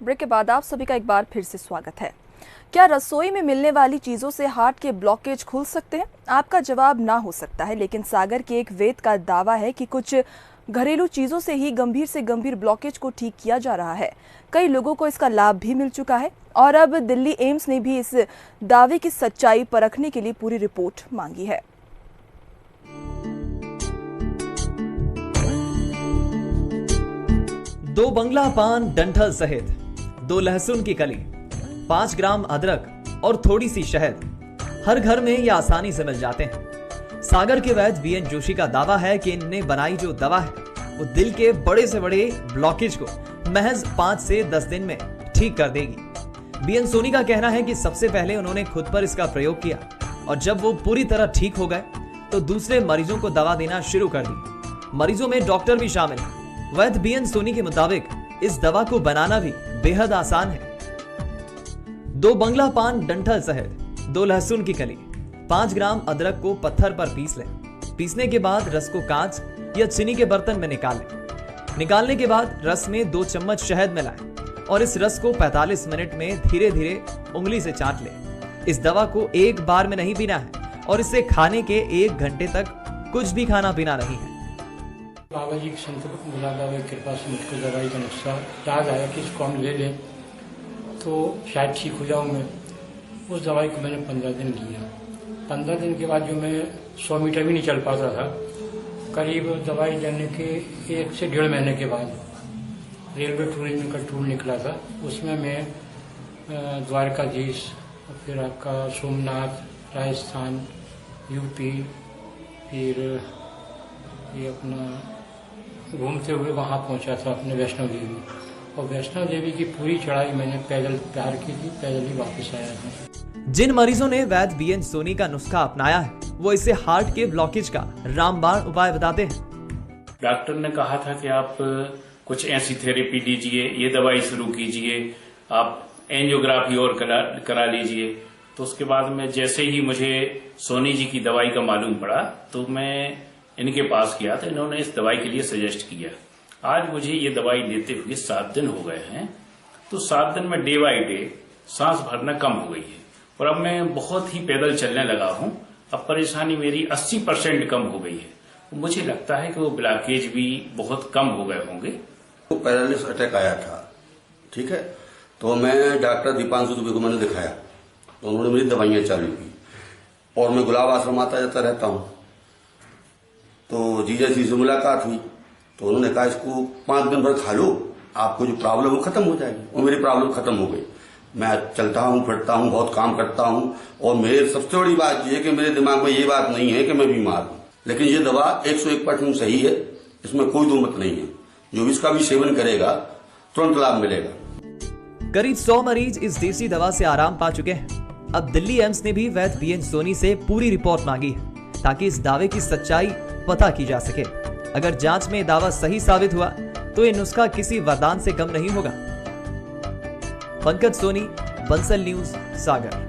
Break के बाद आप सभी का एक बार फिर से स्वागत है। क्या रसोई में मिलने वाली चीजों से हार्ट के ब्लॉकेज खुल सकते हैं? आपका जवाब ना हो सकता है, लेकिन सागर के एक वैद्य का दावा है कि कुछ घरेलू चीजों से ही गंभीर से गंभीर ब्लॉकेज को ठीक किया जा रहा है। कई लोगों को इसका लाभ भी मिल चुका है और अब दिल्ली एम्स ने भी इस दावे की सच्चाई परखने के लिए पूरी रिपोर्ट मांगी है। दो बंगला पान डंठल सहित 2 लहसुन की कली, 5 ग्राम अदरक और थोड़ी सी शहद हर घर में ये आसानी से मिल जाते हैं। सागर के वैद्य बीएन जोशी का दावा है कि इनने बनाई जो दवा है वो दिल के बड़े से बड़े ब्लॉकेज को महज 5 से 10 दिन में ठीक कर देगी। बीएन सोनी का कहना है कि सबसे पहले उन्होंने खुद पर इसका प्रयोग किया और जब वो पूरी तरह ठीक हो गए तो दूसरे मरीजों को दवा देना शुरू कर दी। मरीजों में डॉक्टर भी शामिल हैं। वैद्य बीएन सोनी के मुताबिक इस दवा को बनाना भी बेहद आसान है। 2 बंगला पान डंठल सहित 2 लहसुन की कली, 5 ग्राम अदरक को पत्थर पर पीस लें। पीसने के बाद रस को कांच या चीनी के बर्तन में निकाल लें। निकालने के बाद रस में 2 चम्मच शहद मिलाएं और इस रस को 45 मिनट में धीरे धीरे उंगली से चाट लें। इस दवा को एक बार में नहीं पीना है और इसे खाने के 1 घंटे तक कुछ भी खाना पीना नहीं है। बाबा जी की संत मुरादा की कृपा से मुझको दवाई का नुस्खा याद आया कि इसको हम ले लें तो शायद ठीक हो जाऊँ मैं। उस दवाई को मैंने 15 दिन लिया। 15 दिन के बाद जो मैं 100 मीटर भी नहीं चल पाता था, करीब दवाई लेने के 1 से 1.5 महीने के बाद रेलवे टूरिज्म का टूर निकला था। उसमें मैं द्वारकाधीश, फिर आपका सोमनाथ, राजस्थान, यूपी, फिर ये अपना घूमते हुए वहाँ पहुँचा था अपने वैष्णो देवी। और वैष्णो देवी की पूरी चढ़ाई मैंने पैदल तैयार की थी, पैदल ही वापस आया था। जिन मरीजों ने वैद्य बीएन सोनी का नुस्खा अपनाया है वो इसे हार्ट के ब्लॉकेज का रामबाण उपाय बताते हैं। डॉक्टर ने कहा था कि आप कुछ ऐसी थेरेपी लीजिए, ये दवाई शुरू कीजिए, आप एंजियोग्राफी और करा लीजिए। तो उसके बाद में जैसे ही मुझे सोनी जी की दवाई का मालूम पड़ा तो मैं इनके पास गया तो इन्होंने इस दवाई के लिए सजेस्ट किया। आज मुझे ये दवाई लेते हुए 7 दिन हो गए हैं। तो 7 दिन में डे बाई डे सांस भरना कम हो गई है और अब मैं बहुत ही पैदल चलने लगा हूं। अब परेशानी मेरी 80% कम हो गई है। मुझे लगता है कि वो ब्लॉकेज भी बहुत कम हो गए होंगे। तो पैरालिसिस अटैक आया था, ठीक है। तो मैं डॉक्टर दीपांशु दुबे को मैंने दिखाया तो उन्होंने मेरी दवाइयां चालू की और मैं गुलाब आश्रम आता जाता रहता हूं। तो जीजा जी से मुलाकात हुई तो उन्होंने कहा इसको 5 दिन भर खा लो, आपको जो प्रॉब्लम वो खत्म हो जाएगी। और मेरी प्रॉब्लम खत्म हो गई। मैं चलता हूँ, फिरता हूँ, बहुत काम करता हूँ और मेरे सबसे बड़ी बात यह है कि मेरे दिमाग में ये बात नहीं है कि मैं बीमार हूँ। लेकिन ये दवा 101% सही है, इसमें कोई दो मत नहीं है। जो इसका भी सेवन करेगा तुरंत लाभ मिलेगा। करीब 100 मरीज इस देसी दवा से आराम पा चुके हैं। अब दिल्ली एम्स ने भी वैद्य बीएन सोनी से पूरी रिपोर्ट मांगी है ताकि इस दावे की सच्चाई पता की जा सके। अगर जांच में दावा सही साबित हुआ तो ये नुस्खा किसी वरदान से कम नहीं होगा। पंकज सोनी, बंसल न्यूज, सागर।